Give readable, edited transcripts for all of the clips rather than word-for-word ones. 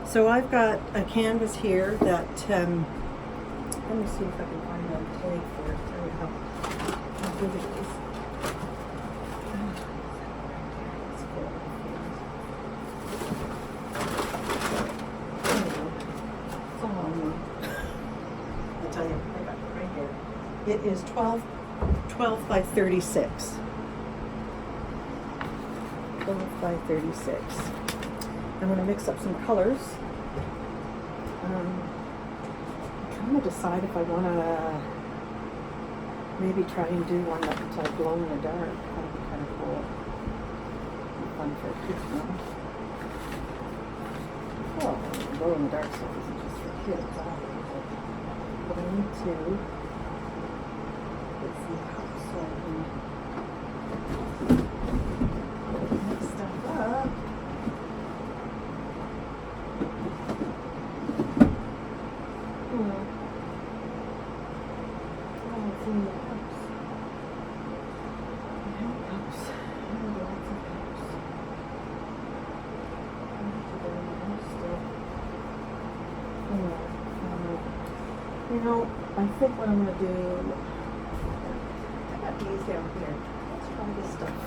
So I've got a canvas here that, let me see if I can find a tag for it. There we go. How big it is. It's cool. There we go. It's a long one. I'll tell you, I got it right here. It is 12 by 36. 12 by 36. I'm going to mix up some colors. I'm trying to decide if I want to maybe try and do one that's glow in the dark. That would be kind of cool. Fun for kids now. Oh, glow in the dark stuff isn't just for kids. But I need to, let's see how so I can mix stuff up. You know, I think what I'm going to do, I got these down here. Let's try this stuff.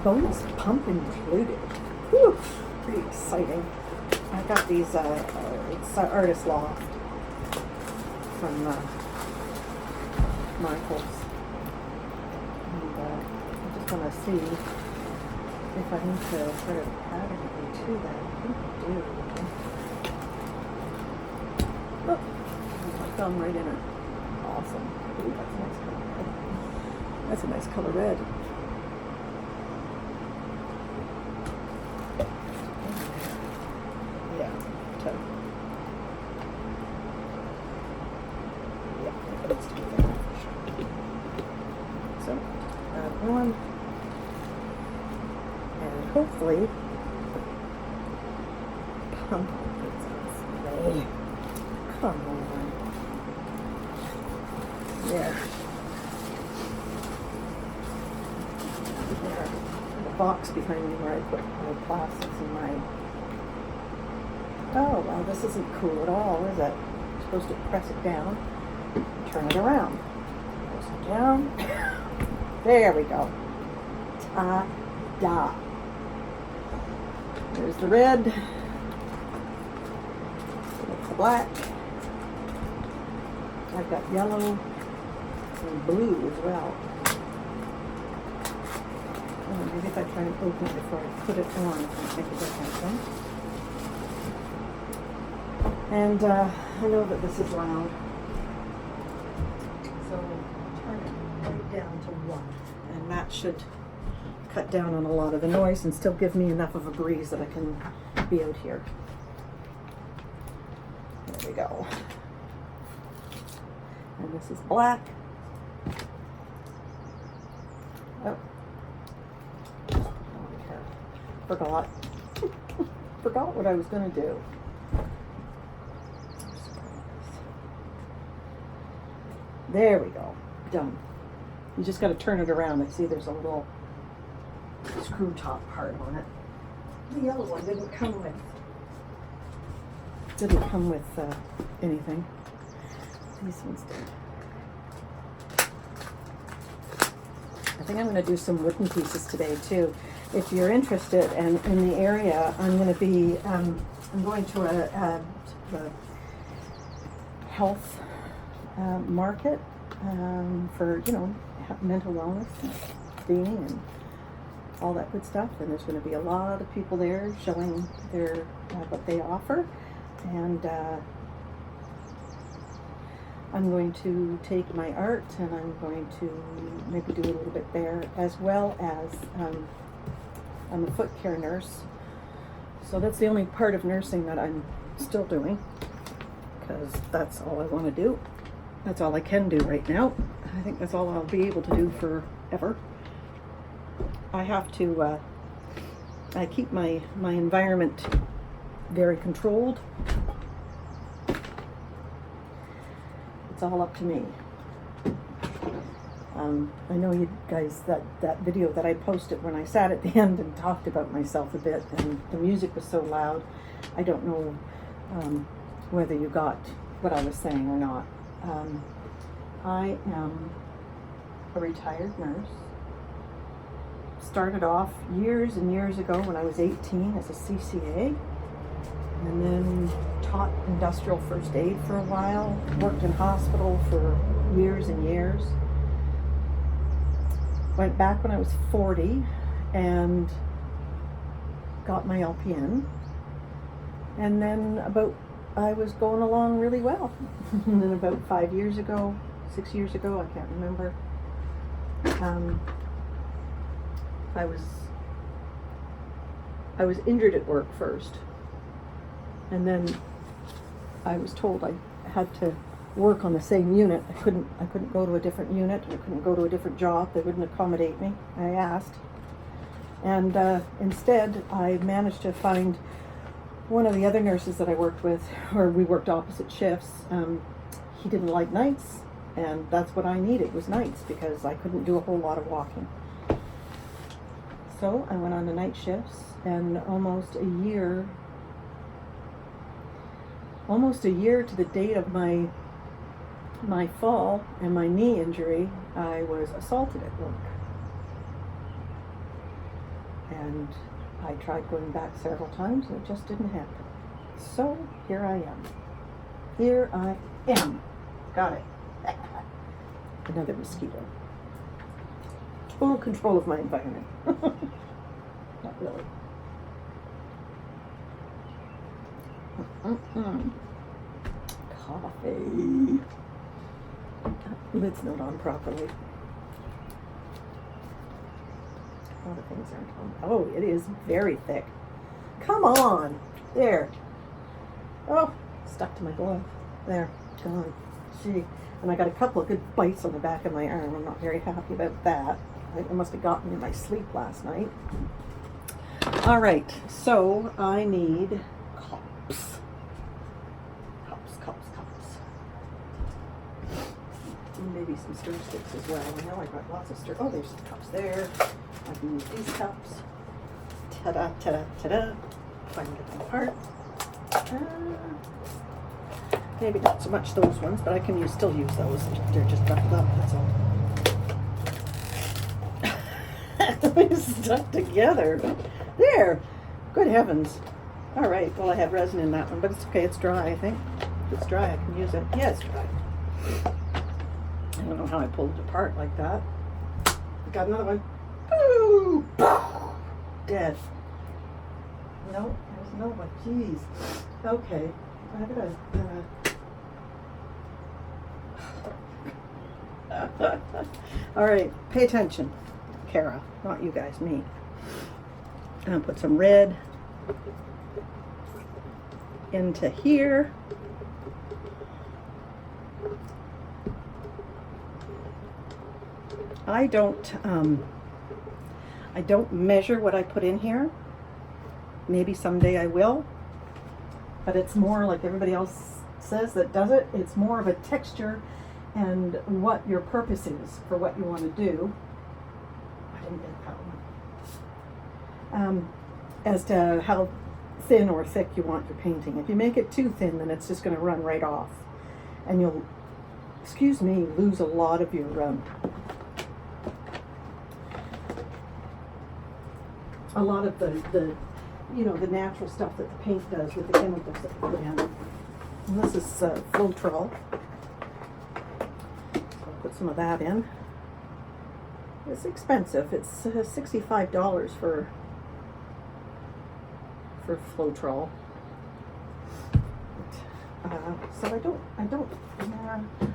Bonus pump included. Whew, pretty exciting. I got these, it's Artist Loft from Michaels. And I just want to see if I need to put a pattern to that. I think I do. Oh, my thumb right in it. Awesome. Ooh, that's a nice color red. That's a nice color red. Yeah, so. Yeah, let's do that for sure. So, one. And hopefully, pump gets on spray. Come on. There. There. The box behind me where I put my plastics in my... Oh, well, this isn't cool at all, is it? You're supposed to press it down, turn it around. Press it down. There we go. Ta-da. There's the red. That's the black. I've got yellow and blue as well. Oh, maybe if I try and open it before I put it on, it might make a difference. And I know that this is loud. So turn it right down to 1. And that should cut down on a lot of the noise and still give me enough of a breeze that I can be out here. There we go. And this is black. Oh. Forgot. Forgot what I was going to do. There we go. Done. You just got to turn it around. I see there's a little screw top part on it. The yellow one didn't come with anything. These ones did. I think I'm going to do some wooden pieces today too. If you're interested and in the area, I'm going to be I'm going to a health market for, you know, mental wellness and being and all that good stuff. And there's going to be a lot of people there showing their what they offer. And I'm going to take my art and I'm going to maybe do a little bit there, as well as I'm a foot care nurse. So that's the only part of nursing that I'm still doing, because that's all I want to do. That's all I can do right now. I think that's all I'll be able to do forever. I have to, I keep my environment very controlled. It's all up to me. I know you guys, that video that I posted when I sat at the end and talked about myself a bit, and the music was so loud. I don't know whether you got what I was saying or not. I am a retired nurse. Started off years and years ago when I was 18 as a CCA, and then taught industrial first aid for a while, worked in hospital for years and years. Went back when I was 40 and got my LPN. And then I was going along really well. And then about 6 years ago, I can't remember, I was injured at work first. And then I was told I had to work on the same unit. I couldn't go to a different unit. I couldn't go to a different job. They wouldn't accommodate me. I asked. And instead, I managed to find one of the other nurses that I worked with, or we worked opposite shifts. He didn't like nights, and that's what I needed, was nights, because I couldn't do a whole lot of walking. So I went on the night shifts, and almost a year to the date of my fall and my knee injury, I was assaulted at work. And I tried going back several times and it just didn't happen. So here I am. Got it. Another mosquito. Full control of my environment. Not really. Coffee. Lid's not on properly. A lot of things aren't on. Oh, it is very thick. Come on. There. Oh, stuck to my glove. There. Gone. Gee. And I got a couple of good bites on the back of my arm. I'm not very happy about that. I must have gotten in my sleep last night. All right. So I need cups. Cups. And maybe some stir sticks as well. I know I got lots of stir. Oh, there's some cups there. I can use these cups. Ta-da, ta-da, ta-da. If I can get them apart. Maybe not so much those ones, but I can still use those. They're just buckled up, that's all. They're stuck together. There. Good heavens. All right. Well, I had resin in that one, but it's okay. It's dry, I think. If it's dry, I can use it. Yeah, it's dry. I don't know how I pulled it apart like that. Got another one. Ooh! Dead. No, there's no one. Jeez. Okay. I gotta. All right. Pay attention, Kara. Not you guys. Me. I'm gonna put some red into here. I don't measure what I put in here. Maybe someday I will, but it's more like everybody else says that does it. It's more of a texture and what your purpose is for what you want to do. I didn't get that one. As to how thin or thick you want your painting. If you make it too thin, then it's just going to run right off, and you'll, lose a lot of your a lot of the natural stuff that the paint does with the chemicals that you put in. And this is Floetrol. So I'll put some of that in. It's expensive. It's $65 for Floetrol. So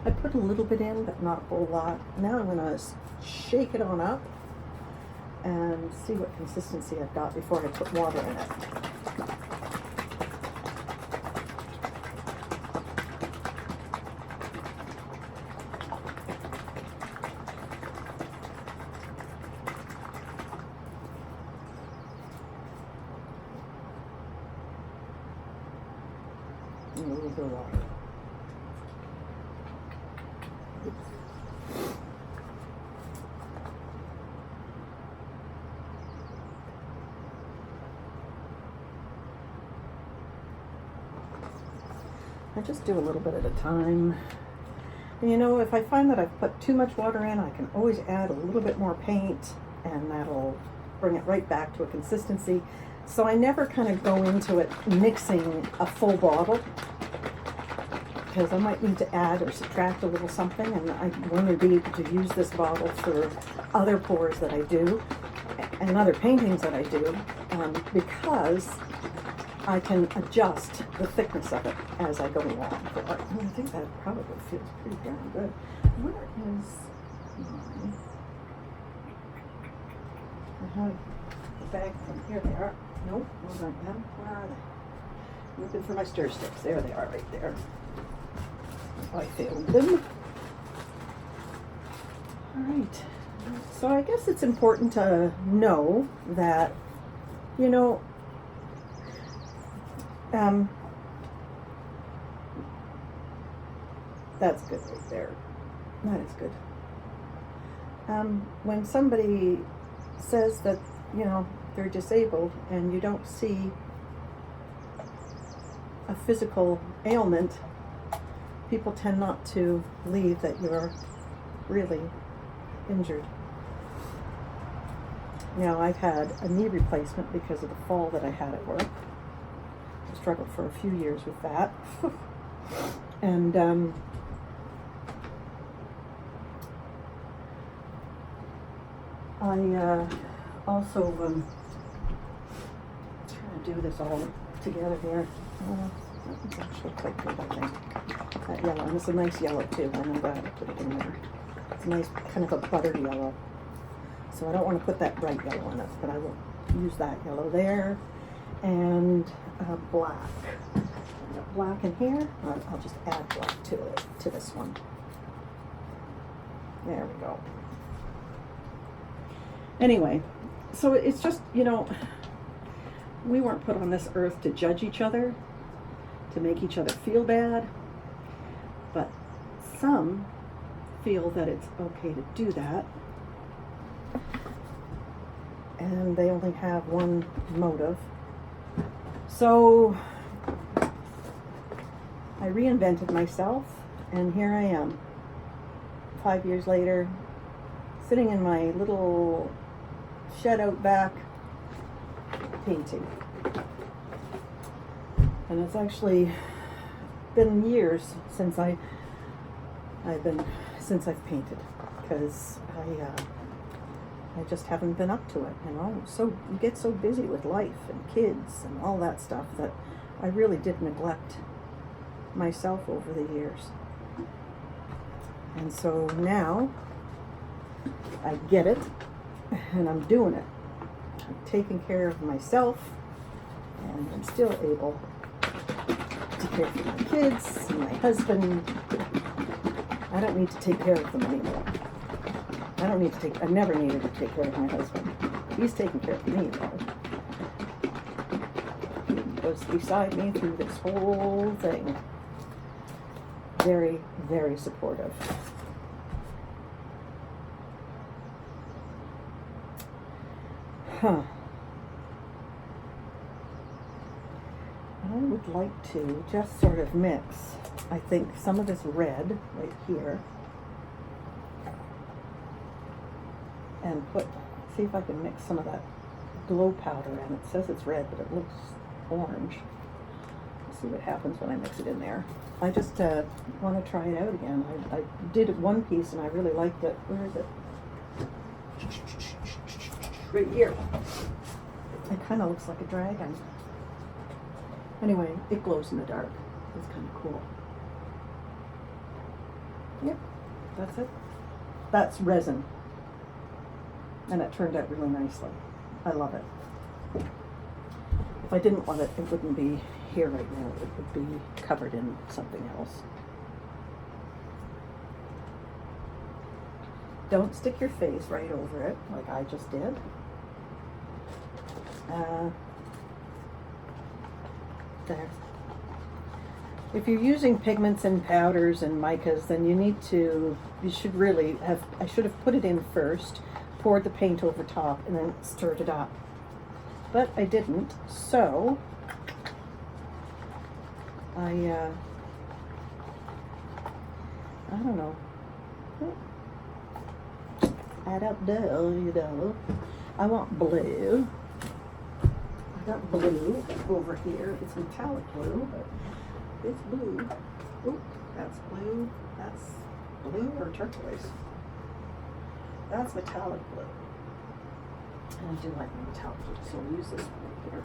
I put a little bit in, but not a whole lot. Now I'm gonna shake it on up and see what consistency I've got before I put water in it. And a little bit of water. I just do a little bit at a time. And you know, if I find that I've put too much water in, I can always add a little bit more paint, and that'll bring it right back to a consistency. So I never kind of go into it mixing a full bottle, because I might need to add or subtract a little something, and I want to be able to use this bottle for other pours that I do and other paintings that I do, because I can adjust the thickness of it as I go along. But I think that probably feels pretty darn good. Where is my... I have the bag from here. They are. Nope, those aren't them. Where are they? Looking for my stir sticks. There they are, right there. I failed them. All right. So I guess it's important to know that, you know, that's good right there. That is good. When somebody says that, you know, they're disabled and you don't see a physical ailment, people tend not to believe that you're really injured. Now, I've had a knee replacement because of the fall that I had at work. I struggled for a few years with that. And I also trying to do this all together here. That's actually quite good, I think. That yellow, and it's a nice yellow too, and I'm glad I put it in there. It's a nice kind of a buttered yellow. So I don't want to put that bright yellow in it, but I will use that yellow there. And black. I've got black in here. I'll just add black to it, to this one. There we go. Anyway, so it's just, you know, we weren't put on this earth to judge each other, to make each other feel bad, but some feel that it's okay to do that, and they only have one motive. So I reinvented myself, and here I am, 5 years later, sitting in my little shed out back, painting. And it's actually been years since I've painted, because I just haven't been up to it, you know. So you get so busy with life and kids and all that stuff that I really did neglect myself over the years. And so now I get it, and I'm doing it. I'm taking care of myself, and I'm still able to care for my kids and my husband. I don't need to take care of them anymore. I never needed to take care of my husband. He's taking care of me, though. He was beside me through this whole thing. Very, very supportive. Huh. I would like to just sort of mix, I think, some of this red right here, and see if I can mix some of that glow powder in. It says it's red, but it looks orange. Let's see what happens when I mix it in there. I just want to try it out again. I did it one piece and I really liked it. Where is it? Right here. It kind of looks like a dragon. Anyway, it glows in the dark. It's kind of cool. Yep, that's it. That's resin. And it turned out really nicely. I love it. If I didn't love it, it wouldn't be here right now. It would be covered in something else. Don't stick your face right over it like I just did. There. If you're using pigments and powders and micas, then you should really have, I should have put it in first, poured the paint over top, and then stirred it up. But I didn't, so I I don't know. I don't know, you know. I want blue. I got blue over here. It's metallic blue, but it's blue. Oop, that's blue. That's blue or turquoise. That's metallic blue. And I do like my metallic blue, so I'll use this one here.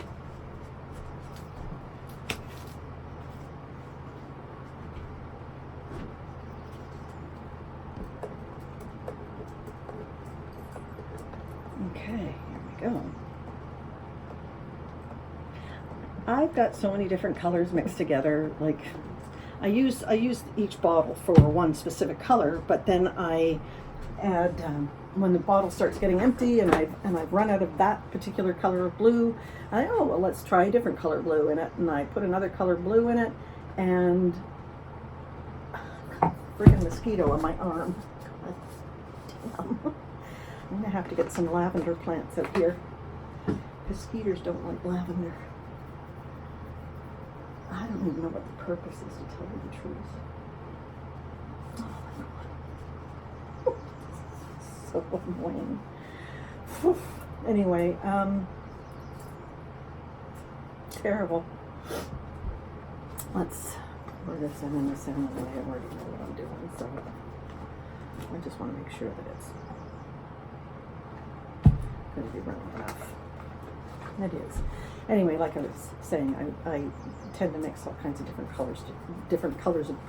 Okay, here we go. I've got so many different colors mixed together. Like, I use each bottle for one specific color, but then I add when the bottle starts getting empty and I've run out of that particular color of blue. Oh well, let's try a different color blue in it, and I put another color blue in it, and friggin' mosquito on my arm. God damn. I'm gonna have to get some lavender plants out here. Mosquitoes don't like lavender. I don't even know what the purpose is, to tell you the truth. Oh my god. So annoying. Whew. Anyway, terrible. Let's pour this in this in the way. I already know what I'm doing, so I just want to make sure that it's going to be running enough. It is. Anyway, like I was saying, I tend to mix all kinds of different colors,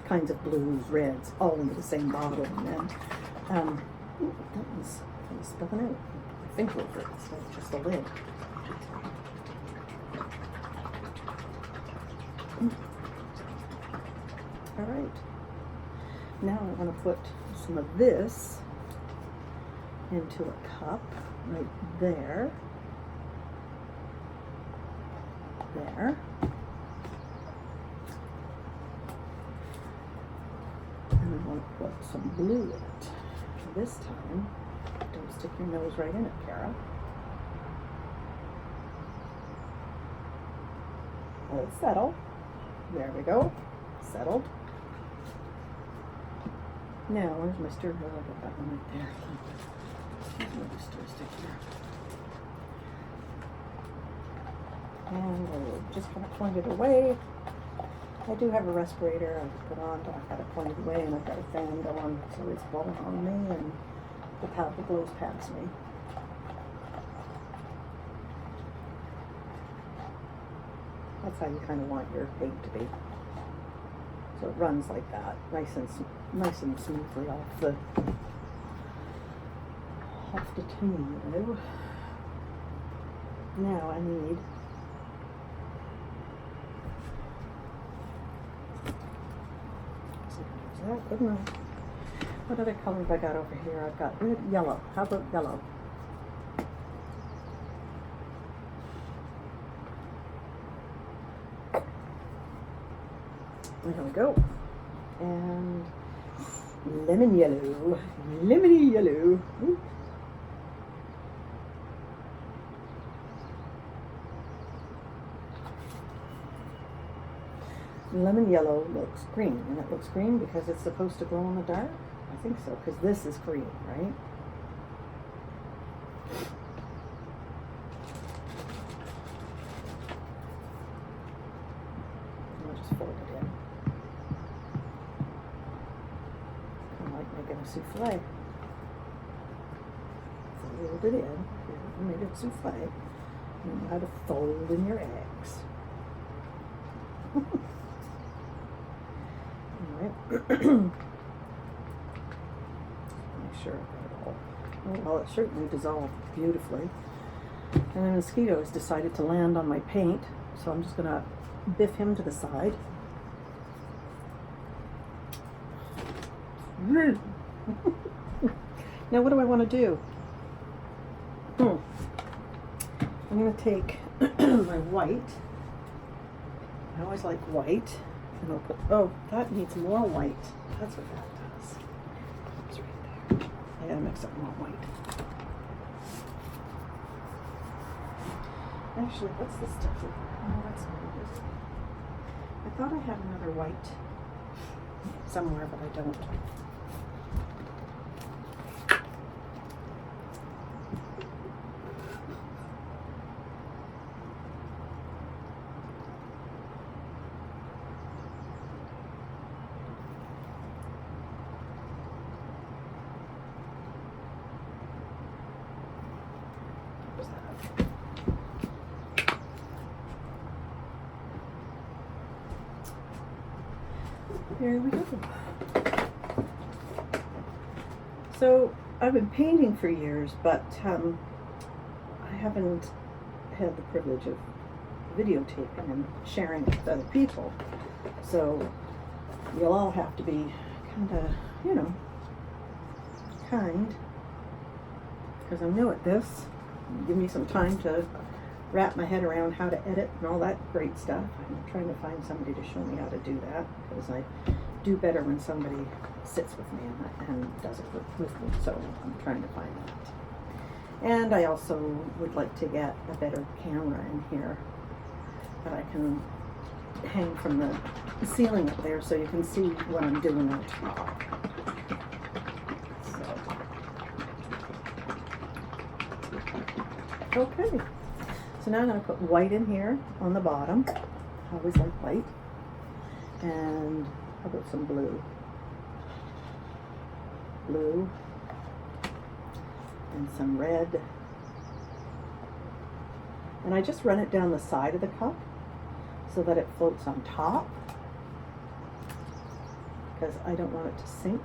kinds of blues, reds, all into the same bottle, and then ooh, that was spilling out. I think over it. It's not just a lid. All right. Now I want to put some of this into a cup right there. There. And I want to put some blue in it. This time, don't stick your nose right in it, Kara. Let it settle. There we go. Settled. Now, where's my stir? Oh, I got that one right there. There's another stir stick here. And we'll just kind of point it away. I do have a respirator I put on, but I've got it pointed away, and I've got a fan going, so it's blowing on me, and the powder blows past me. That's how you kind of want your paint to be. So it runs like that, nice and smoothly off the tomato. Now I need that good enough. What other color have I got over here? I've got red, yellow. How about yellow? There we go. And lemon yellow. Lemony yellow. Ooh. Lemon yellow looks green, and it looks green because it's supposed to glow in the dark? I think so, because this is green, right? I'll just fold it in. Kind of like making a souffle. Fold it in. Here, made a souffle. You know how to fold in your eggs. Make sure I've got it all. Oh, well, it certainly dissolved beautifully. And the mosquito has decided to land on my paint, so I'm just going to biff him to the side. Now, what do I want to do? I'm going to take my white. I always like white. And I'll put, oh, that needs more white. That's what that does. It's right there. I gotta mix up more white. Actually, what's this stuff? Oh, that's what it is. I thought I had another white somewhere, but I don't. Here we go. So I've been painting for years, but I haven't had the privilege of videotaping and sharing with other people. So you'll all have to be kind of, you know, kind, because I'm new at this. Give me some time to wrap my head around how to edit and all that great stuff. I'm trying to find somebody to show me how to do that, because I do better when somebody sits with me and does it with me. So I'm trying to find that. And I also would like to get a better camera in here that I can hang from the ceiling up there so you can see what I'm doing on top. So, okay. So now I'm going to put white in here on the bottom. I always like white. And how about some blue? Blue. And some red. And I just run it down the side of the cup so that it floats on top, because I don't want it to sink.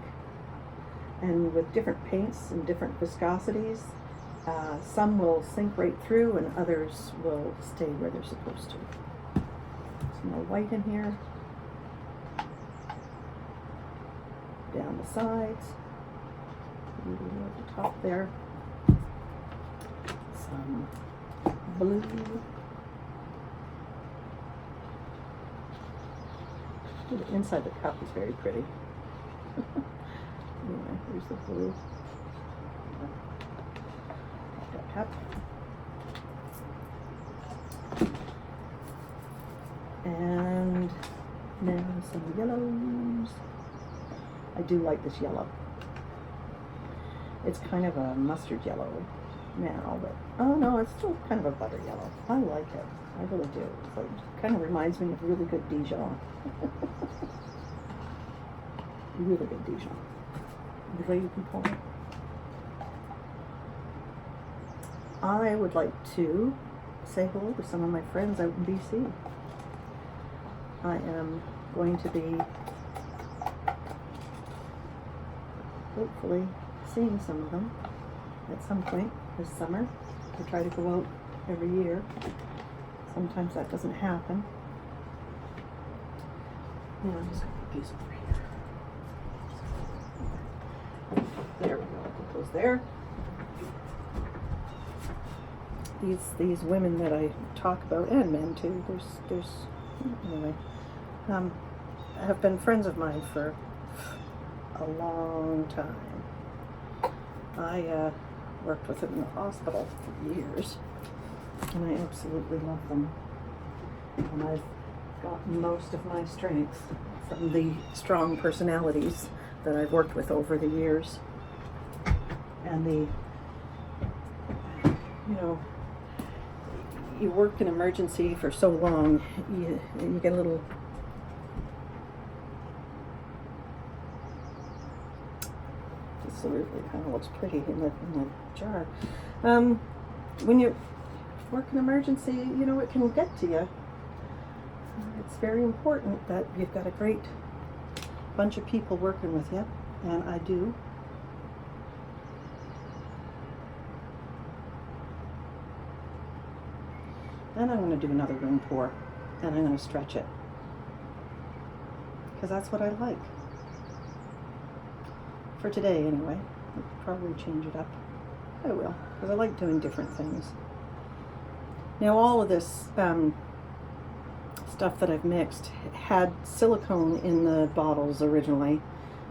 And with different paints and different viscosities, some will sink right through and others will stay where they're supposed to. Some more white in here. Down the sides. At the top there. Some blue. Ooh, the inside of the cup is very pretty. Anyway, here's the blue. Cup. And now some yellows. I do like this yellow. It's kind of a mustard yellow now, but oh no, it's still kind of a butter yellow. I like it. I really do. It's like, it kind of reminds me of really good Dijon. Really good Dijon. The way you can call it. I would like to say hello to some of my friends out in BC. I am going to be hopefully seeing some of them at some point this summer. I try to go out every year. Sometimes that doesn't happen. Yeah, I'm just going to put these over here. There we go. I'll put those there. These women that I talk about, and men too, there's anyway, have been friends of mine for a long time. I worked with them in the hospital for years, and I absolutely love them. And I've got most of my strength from the strong personalities that I've worked with over the years. And the, you know, you work in emergency for so long, you get a little absolutely kind of looks pretty in the jar. When you work in emergency, you know, it can get to you. It's very important that you've got a great bunch of people working with you, and I do. Then I'm going to do another room pour, and I'm going to stretch it, because that's what I like. For today, anyway. I'll probably change it up. I will, because I like doing different things. Now, all of this stuff that I've mixed had silicone in the bottles originally,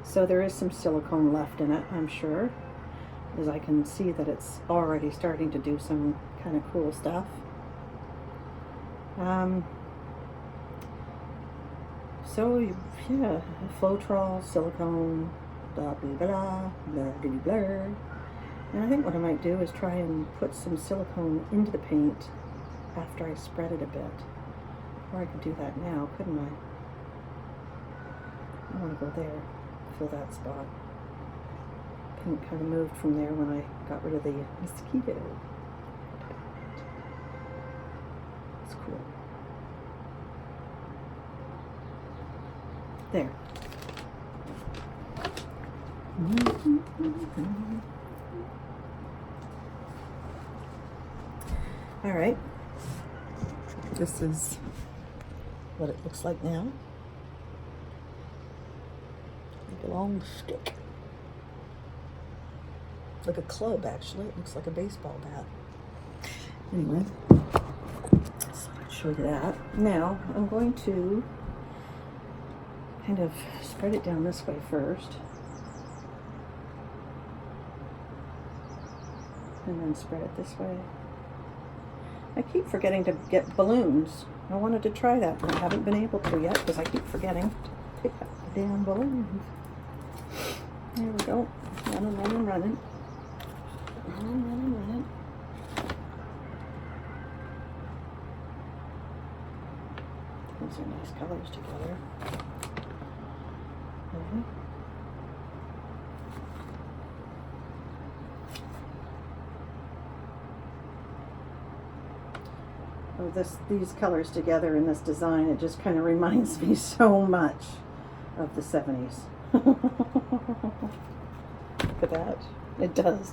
so there is some silicone left in it, I'm sure, as I can see that it's already starting to do some kind of cool stuff. So yeah, Floetrol, silicone, blah blah blah, blah blah blah. And I think what I might do is try and put some silicone into the paint after I spread it a bit. Or I could do that now, couldn't I? I want to go there, fill that spot. Paint kind of moved from there when I got rid of the mosquito. It's cool. There. All right, this is what it looks like now. Like a long stick. Like a club, actually. It looks like a baseball bat. Anyway, so I'll show you that. Now, I'm going to kind of spread it down this way first. And then spread it this way. I keep forgetting to get balloons. I wanted to try that, but I haven't been able to yet because I keep forgetting to pick up the damn balloons. There we go. Running, running, running. Running, running, running. Those are nice colors together. Okay. Oh, these colors together in this design, it just kind of reminds me so much of the 70s. Look at that. It does.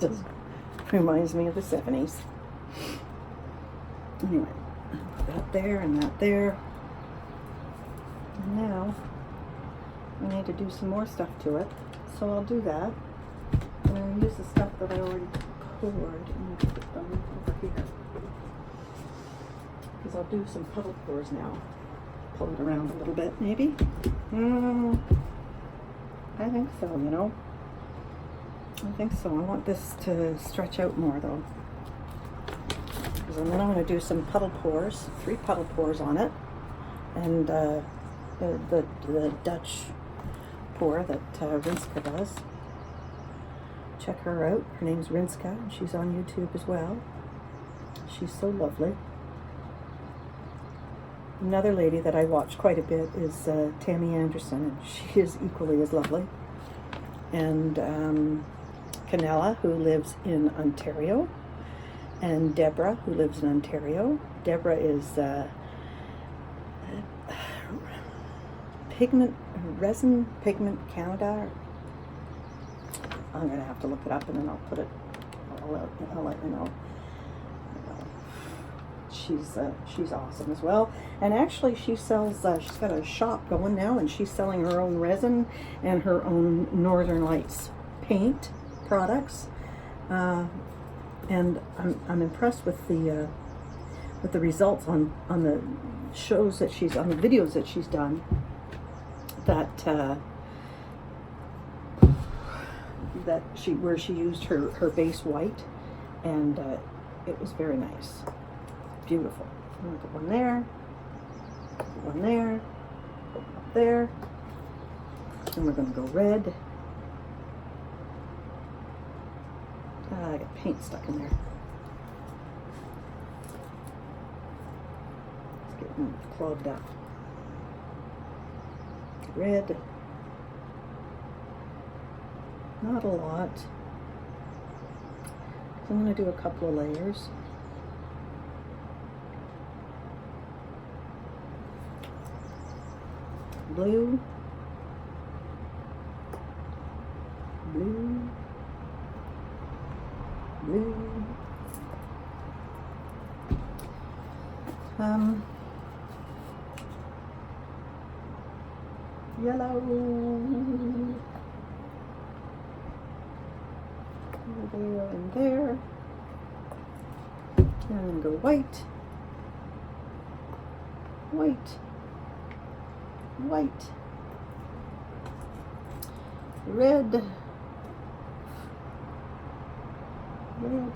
Reminds me of the 70s. Anyway, put that there and that there. And now I need to do some more stuff to it. So I'll do that. And I'll use the stuff that I already poured and put them over here. Because I'll do some puddle pours now. Pull it around a little bit, maybe. I think so, you know. I think so. I want this to stretch out more, though. Because then I'm going to do some puddle pours, 3 puddle pours on it, and the Dutch pour that Rinska does. Check her out. Her name's Rinska. She's on YouTube as well. She's so lovely. Another lady that I watch quite a bit is Tammy Anderson, and she is equally as lovely. And Canella, who lives in Ontario, and Deborah, who lives in Ontario. Deborah is Resin Pigment Canada. I'm going to have to look it up and then I'll put it, I'll let you know. She's awesome as well, and actually she sells. She's got a shop going now, and she's selling her own resin and her own Northern Lights paint products. And I'm impressed with the results on the shows that she's on, the videos that she's done. Where she used her base white, and it was very nice. Beautiful. I'm going to put one there, put one there, put one up there, and we're going to go red. I got paint stuck in there. It's getting clogged up. Red. Not a lot. So I'm going to do a couple of layers. Blue, blue, blue, yellow, there and there, and I'm going to go white, white, white, red, red,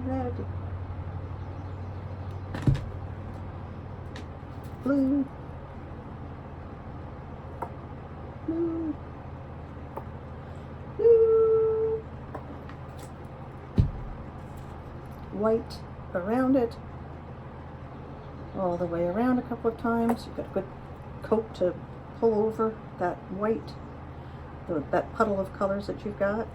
red, blue, blue, blue, white around it, all the way around a couple of times. You've got a good coat to pull over that white, that puddle of colors that you've got.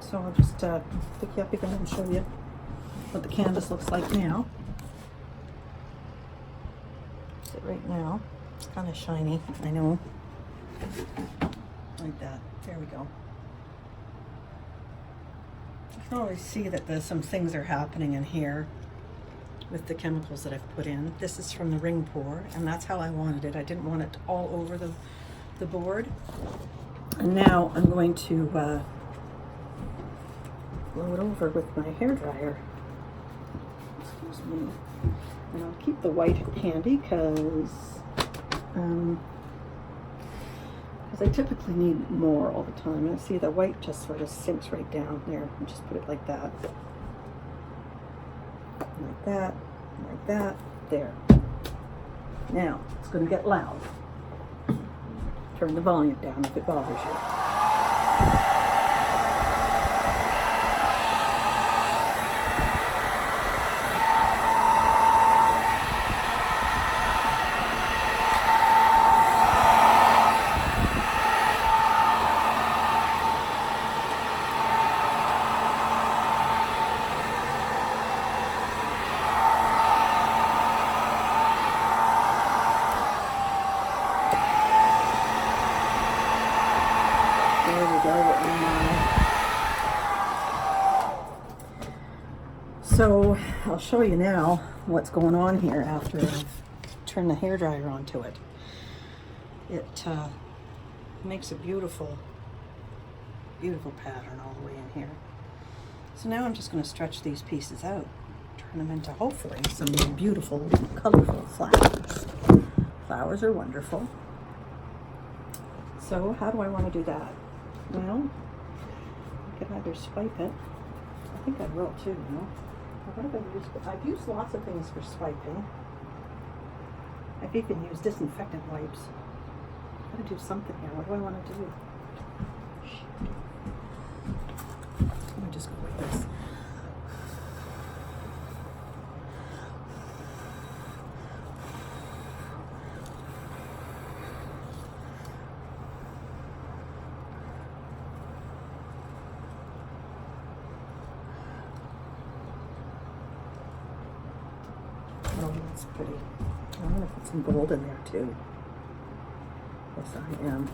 So I'll just pick you up again and show you what the canvas looks like now. right now. It's kind of shiny, I know. Like that. There we go. You can always see that there's some things are happening in here with the chemicals that I've put in. This is from the ring pour, and that's how I wanted it. I didn't want it all over the board. And now I'm going to blow it over with my hairdryer. Excuse me. And I'll keep the white handy because I typically need more all the time. And see, the white just sort of sinks right down there. And just put it like that. Like that, like that, there. Now, it's going to get loud. Turn the volume down if it bothers you. So I'll show you now what's going on here after I've turned the hairdryer onto it. It makes a beautiful, beautiful pattern all the way in here. So now I'm just going to stretch these pieces out, turn them into hopefully some beautiful, colorful flowers. Flowers are wonderful. So how do I want to do that? Well, I could either swipe it. I think I will too, you know. What have I used? I've used lots of things for swiping. I've even used disinfectant wipes. I've got to do something here. What do I want to do? Let me just go like this. Oh, that's pretty. I'm going to put some gold in there too. Yes, I am.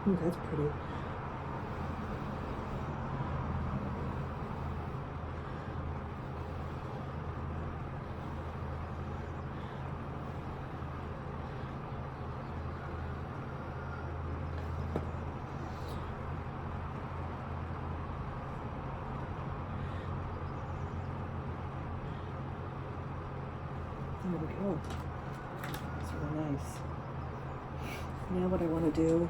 Ooh, that's pretty. There we go. That's really nice. Now what I want to do,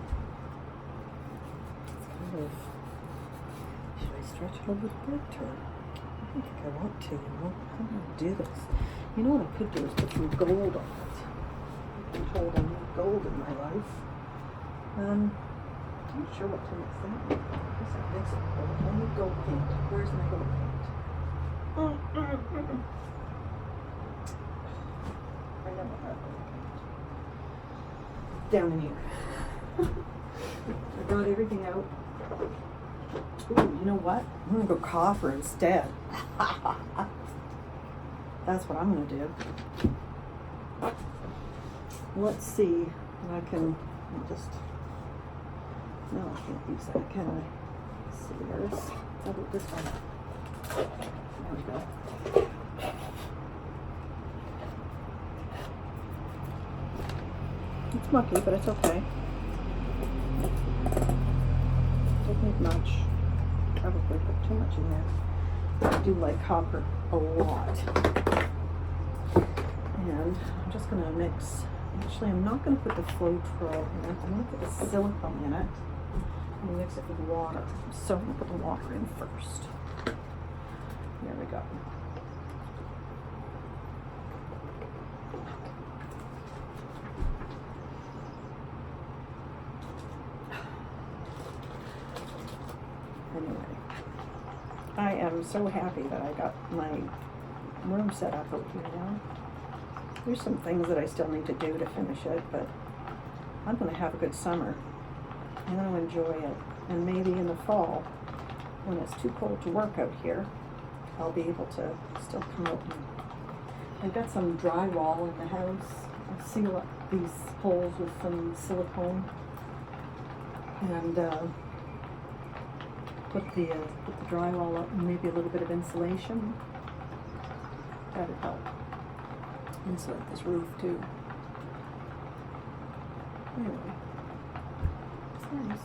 should I stretch it a little bit, or I don't think I want to, you know. How do I do this? You know what I could do is put some gold on it. I've been told I need gold in my life. I'm not sure what to mix that with. I guess I mix it with gold. I need gold paint. Where's my gold paint? I know I have gold paint. Down in here. I got everything out. Ooh, you know what? I'm gonna go copper instead. That's what I'm gonna do. Let's see if I can just. No, I can't use that, can I? Scissors. How about this one? There we go. It's mucky, but it's okay. bit much. Probably put too much in there. I do like copper a lot. And I'm just going to mix. Actually, I'm not going to put the Floetrol in it. I'm going to put the silicone in it and mix it with water. So I'm going to put the water in first. There we go. Anyway, I am so happy that I got my room set up out here now. There's some things that I still need to do to finish it, but I'm going to have a good summer. I'm going to enjoy it. And maybe in the fall, when it's too cold to work out here, I'll be able to still come out. And I've got some drywall in the house. I'll seal up these holes with some silicone and put the drywall up and maybe a little bit of insulation. That'd help insulate this roof too. Anyway, it's nice.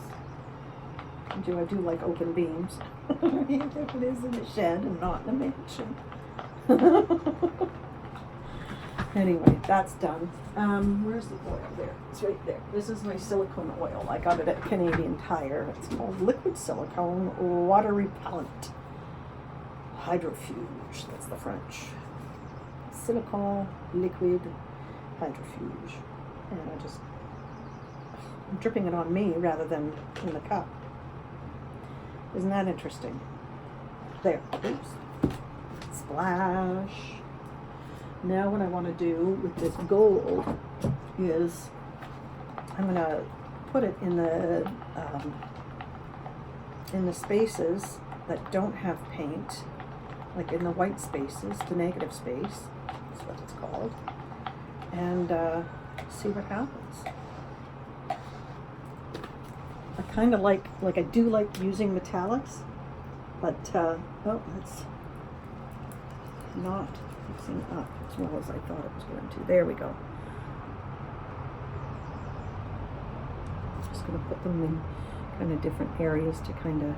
I do like open beams. If it is in a shed and not in a mansion. Anyway, that's done. Where's the oil? There. It's right there. This is my silicone oil. I got it at Canadian Tire. It's called liquid silicone water repellent. Hydrofuge. That's the French. Silicone liquid hydrofuge. And I'm dripping it on me rather than in the cup. Isn't that interesting? There. Oops. Splash. Now what I want to do with this gold is I'm going to put it in the spaces that don't have paint, like in the white spaces, the negative space, that's what it's called, and see what happens. I kind of like I do like using metallics, but oh, it's not mixing up as well as I thought it was going to. There we go. Just going to put them in kind of different areas to kind of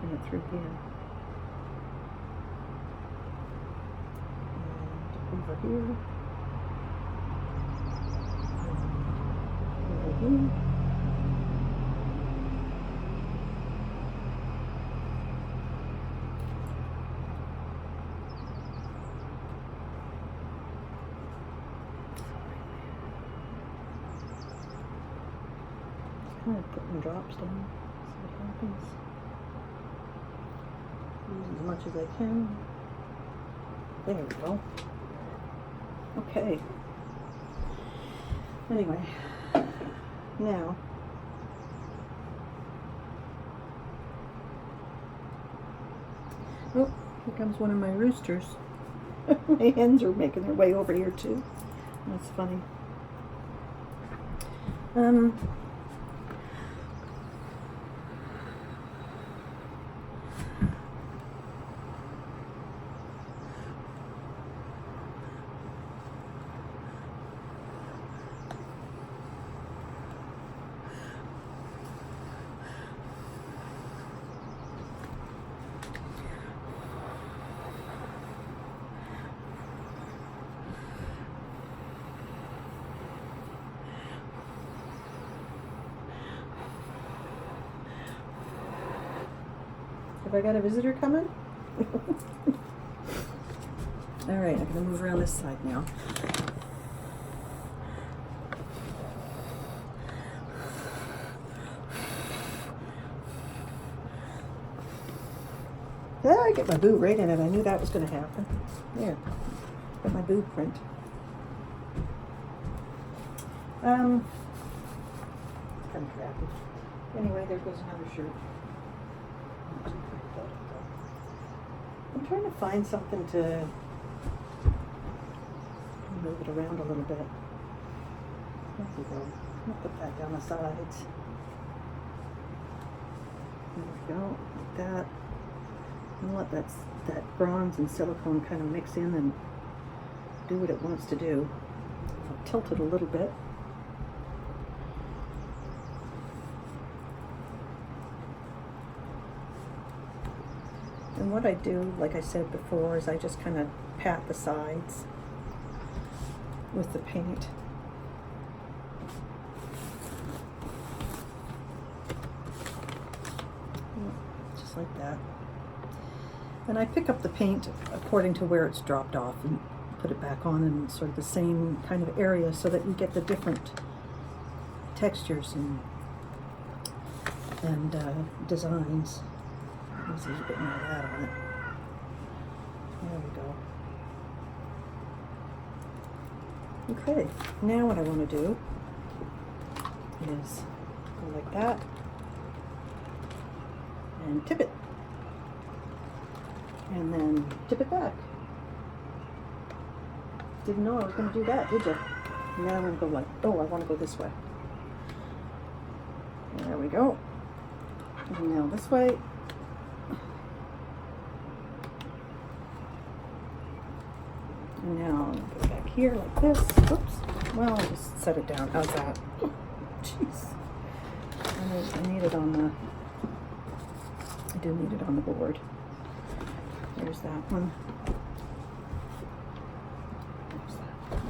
bring it through here. And over here. Over here. Kind of putting drops down, see what happens. Use as much as I can. There we go. Okay. Anyway, now oh, here comes one of my roosters. My hens are making their way over here too. That's funny. Have I got a visitor coming? Alright, I'm going to move around this side now. Yeah, I get my boo right in it. I knew that was going to happen. There. Got my boo print. Kind of crappy. Anyway, there goes another shirt. I'm trying to find something to move it around a little bit. There we go. I'll put that down the sides. There we go, like that. And let that bronze and silicone kind of mix in and do what it wants to do. I'll tilt it a little bit. And what I do, like I said before, is I just kind of pat the sides with the paint. Just like that. And I pick up the paint according to where it's dropped off and put it back on in sort of the same kind of area so that you get the different textures and designs. There's a bit more of that on it. There we go. Okay, now what I want to do is go like that and tip it. And then tip it back. Didn't know I was going to do that, did you? Now I'm going to go like, oh, I want to go this way. There we go. And now this way. And now I'm going to go back here like this. Oops. Well, I'll just set it down. How's that? Jeez. I need it on the, I do need it on the board. There's that one. There's that one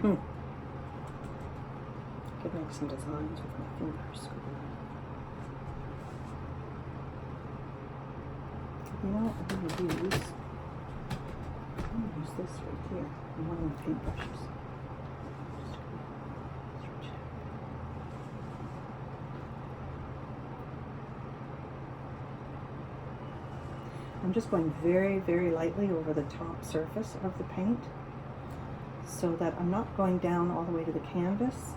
there. Could make some designs with my fingers. You know, I'm going to use this right here in one of my paintbrushes. I'm just going very, very lightly over the top surface of the paint so that I'm not going down all the way to the canvas,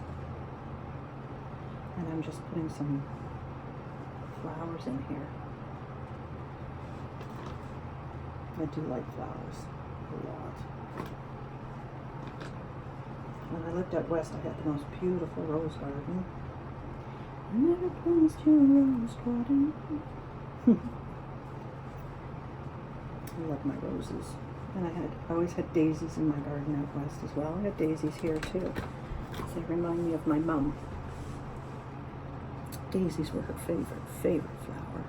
and I'm just putting some flowers in here. I do like flowers a lot. When I lived out west, I had the most beautiful rose garden. I never promised you a rose garden. I love my roses. And I always had daisies in my garden out west as well. I have daisies here too. So they remind me of my mom. Daisies were her favorite flower.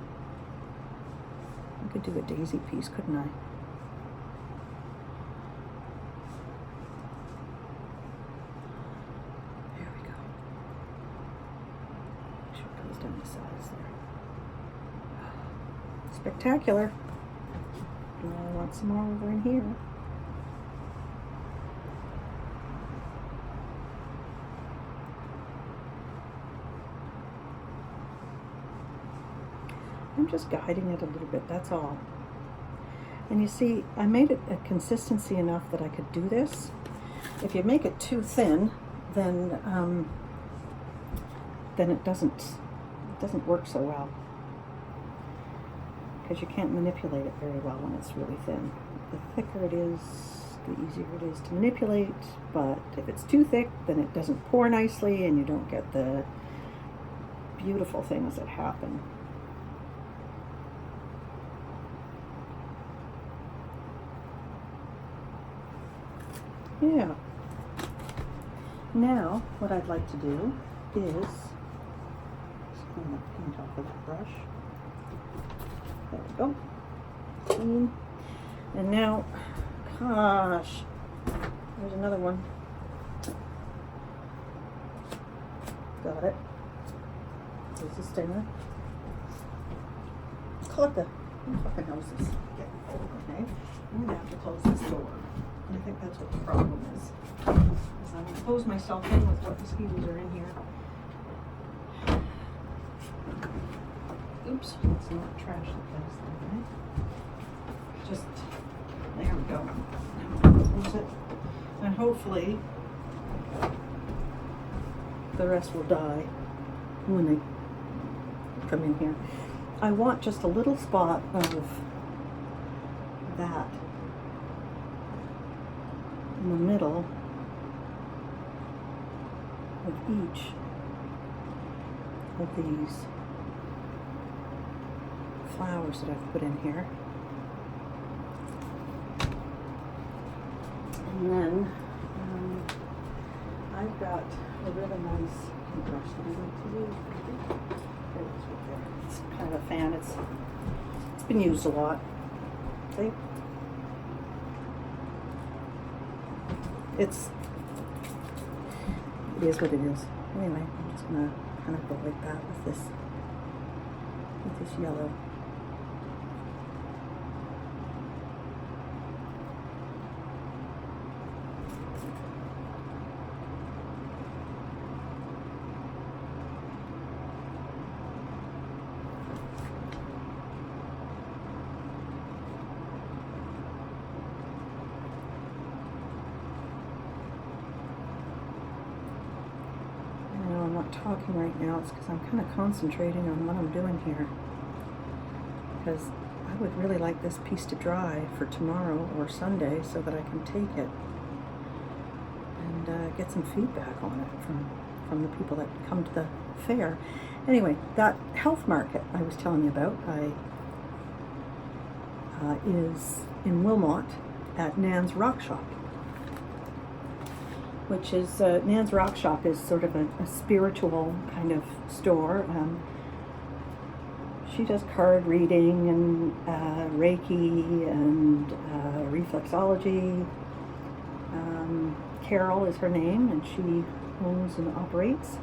I could do a daisy piece, couldn't I? There we go. Make sure it goes down the sides there. Spectacular. Now I want some more over in here. I'm just guiding it a little bit, that's all. And you see, I made it a consistency enough that I could do this. If you make it too thin, then it doesn't work so well, because you can't manipulate it very well when it's really thin. The thicker it is, the easier it is to manipulate, but if it's too thick, then it doesn't pour nicely and you don't get the beautiful things that happen. Yeah. Now, what I'd like to do is just clean the paint off with that brush. There we go. Clean. And now, gosh, there's another one. Got it. There's a stinger. What the fucking hell is this? Okay. I'm gonna have to close this door. I think that's what the problem is. Because I'm going to close myself in with what mosquitoes are in here. Oops, let's not trash the place there, right? Just, there we go. Close it. And hopefully the rest will die when they come in here. I want just a little spot of that in the middle of each of these flowers that I've put in here. And then I've got a really nice paintbrush that I like to use. There it is right there. It's kind of a fan. It's been used a lot. See? It is what it is. Anyway, I'm just gonna kind of go like that with this yellow. Talking right now, it's because I'm kind of concentrating on what I'm doing here, because I would really like this piece to dry for tomorrow or Sunday so that I can take it and get some feedback on it from the people that come to the fair. Anyway, that health market I was telling you about is in Wilmot at Nan's Rock Shop, which is, Nan's Rock Shop is sort of a spiritual kind of store. She does card reading and Reiki and reflexology. Carol is her name, and she owns and operates.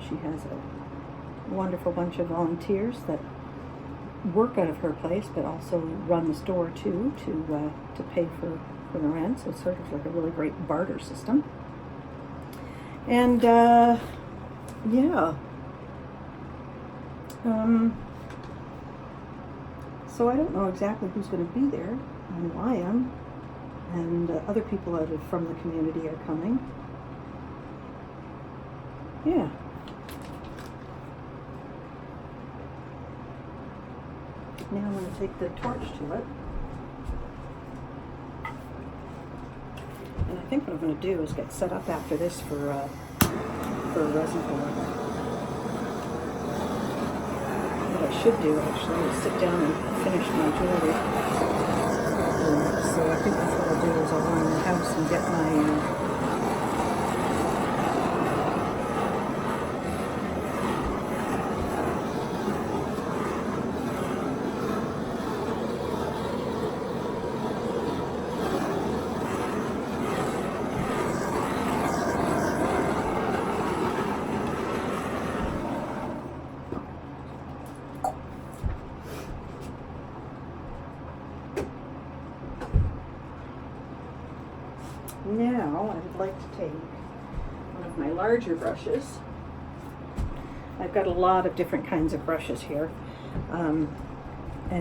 She has a wonderful bunch of volunteers that work out of her place, but also run the store too, to pay for the rent. So it's sort of like a really great barter system. And yeah. So I don't know exactly who's going to be there. I know I am, and other people from the community are coming. Yeah. Now I'm going to take the torch to it. And I think what I'm going to do is get set up after this for a resin pour. What I should do actually is sit down and finish my jewelry. So I think that's what I'll do is I'll run in the house and get my Now I would like to take one of my larger brushes. I've got a lot of different kinds of brushes here, and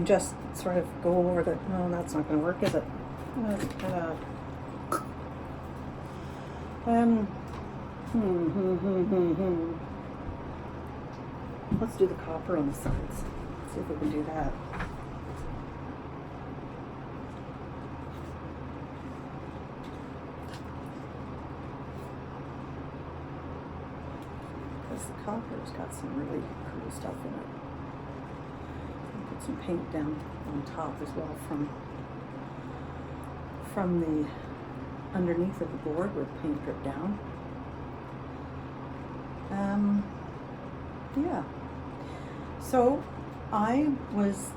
just sort of go over the, no, that's not going to work, is it? Let's do the copper on the sides. See if we can do that. The copper's got some really cool stuff in it. Put some paint down on top as well from the underneath of the board where the paint dripped down. Yeah. So I was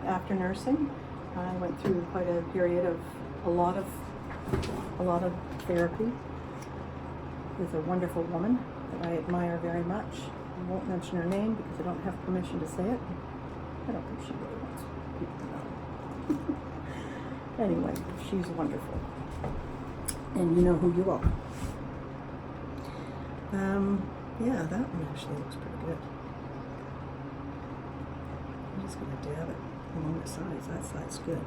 after nursing, I went through quite a period of a lot of therapy with a wonderful woman that I admire very much. I won't mention her name because I don't have permission to say it. I don't think she really wants people to know. Anyway, she's wonderful. And you know who you are. Yeah, that one actually looks pretty good. I'm just going to dab it along the sides. That side's good.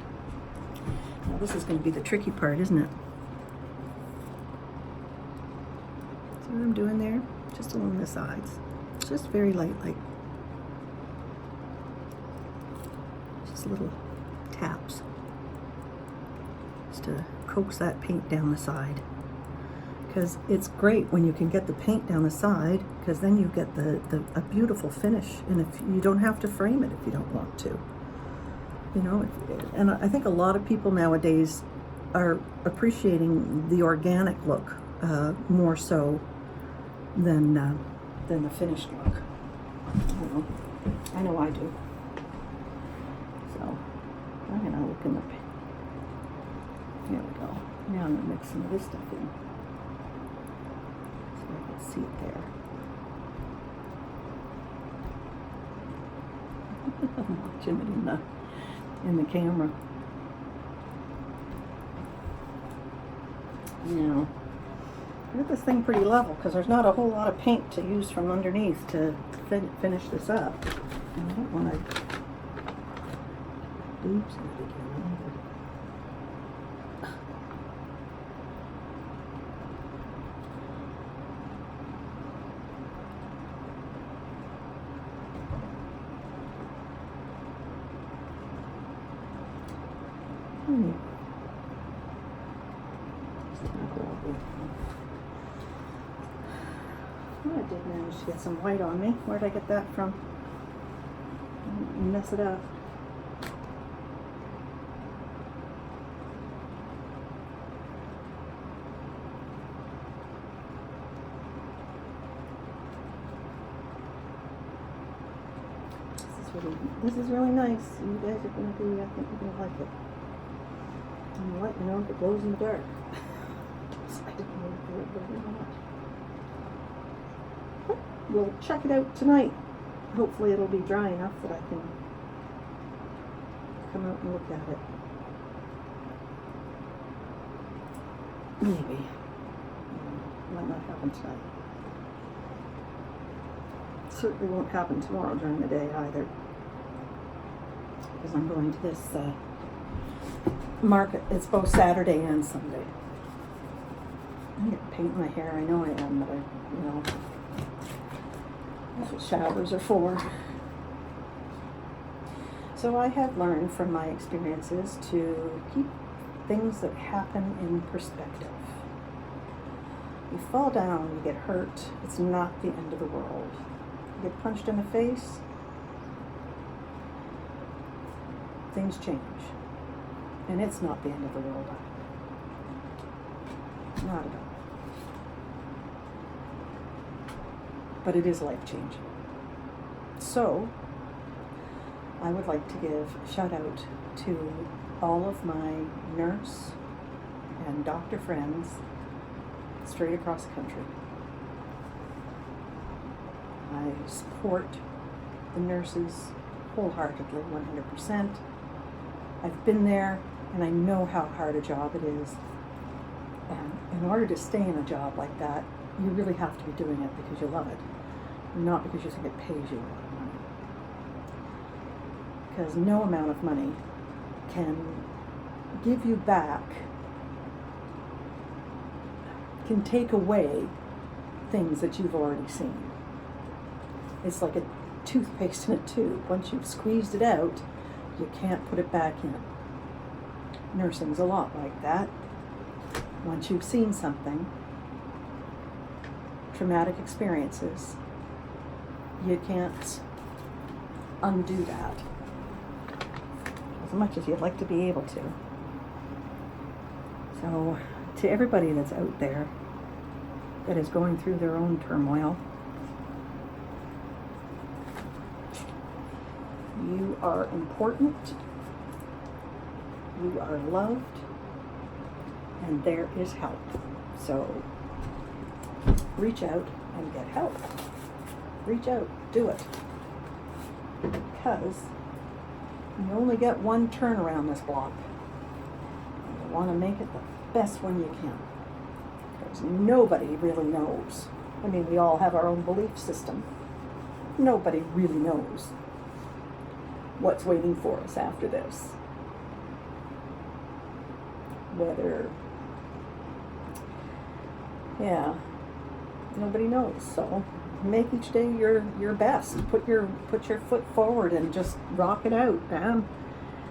Now this is going to be the tricky part, isn't it? See what I'm doing there? Just along the sides. Just very lightly. Just little taps. Just to coax that paint down the side. Because it's great when you can get the paint down the side, because then you get a beautiful finish, and if you don't have to frame it if you don't want to. You know, and I think a lot of people nowadays are appreciating the organic look more so than the finished look. I know I do. So I'm gonna look in the. There we go. Now I'm gonna mix some of this stuff in, so I can see it there. I'm watching it in the camera. Now, I got this thing pretty level because there's not a whole lot of paint to use from underneath to finish this up. And I don't want to lose it again either. Oh, I did manage to get some white on me. Where'd I get that from? Mess it up. This is really nice. You guys are gonna be, I think you're gonna like it. And let me know if it glows in the dark. So I didn't know if it would or not. We'll check it out tonight. Hopefully it'll be dry enough that I can come out and look at it. Maybe. Might not happen tonight. Certainly won't happen tomorrow during the day either, because I'm going to this market. It's both Saturday and Sunday. I'm going to paint my hair. I know I am, but that's what showers are for. So I have learned from my experiences to keep things that happen in perspective. You fall down, you get hurt, it's not the end of the world. You get punched in the face, things change. And it's not the end of the world either. Not at all. But it is life-changing. So, I would like to give a shout out to all of my nurse and doctor friends straight across the country. I support the nurses wholeheartedly, 100%. I've been there and I know how hard a job it is. And in order to stay in a job like that, you really have to be doing it because you love it, not because you think it pays you a lot of money. Because no amount of money can give you back, can take away things that you've already seen. It's like a toothpaste in a tube. Once you've squeezed it out, you can't put it back in. Nursing's a lot like that. Once you've seen something, traumatic experiences, you can't undo that as much as you'd like to be able to. So, to everybody that's out there that is going through their own turmoil, you are important, you are loved, and there is help. So, reach out and get help. Reach out, do it. Because you only get one turn around this block. And you want to make it the best one you can. Because nobody really knows. I mean, we all have our own belief system. Nobody really knows what's waiting for us after this. Whether, nobody knows. So make each day your best. Put your foot forward and just rock it out, man.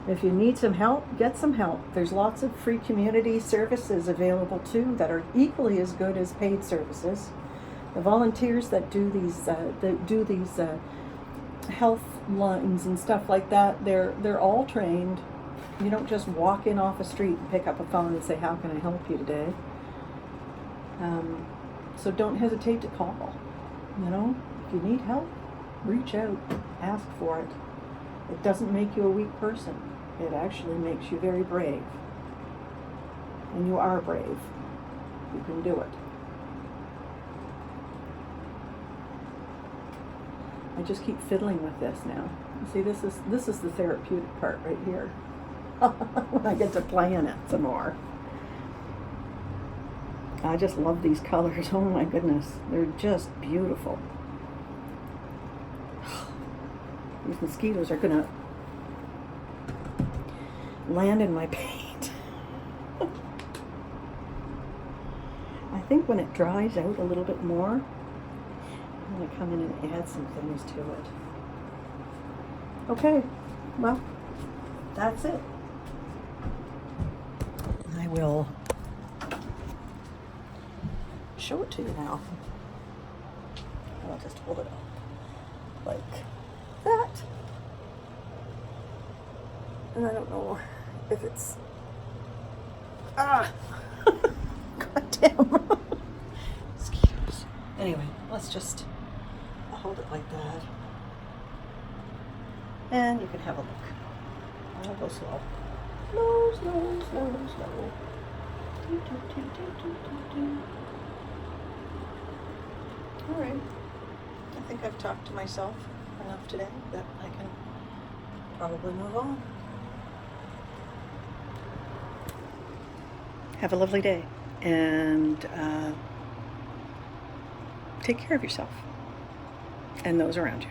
If you need some help, get some help. There's lots of free community services available too that are equally as good as paid services. The volunteers that do these health lines and stuff like that, they're all trained You don't just walk in off a street and pick up a phone and say, how can I help you today? So don't hesitate to call. You know, if you need help, reach out, ask for it. It doesn't make you a weak person. It actually makes you very brave. And you are brave. You can do it. I just keep fiddling with this now. See, this is the therapeutic part right here. When I get to play in it some more. I just love these colors. Oh my goodness. They're just beautiful. These mosquitoes are gonna land in my paint. I think when it dries out a little bit more, I'm gonna come in and add some things to it. Okay, well, that's it. I will show it to you now. I'll just hold it up like that. And I don't know if it's... God damn. Mosquitoes. Anyway, let's just hold it like that. And you can have a look. I'll go slow. Slow, slow, slow, slow. Do, do, do, do, do, do, do. All right. I think I've talked to myself enough today that I can probably move on. Have a lovely day, and take care of yourself and those around you.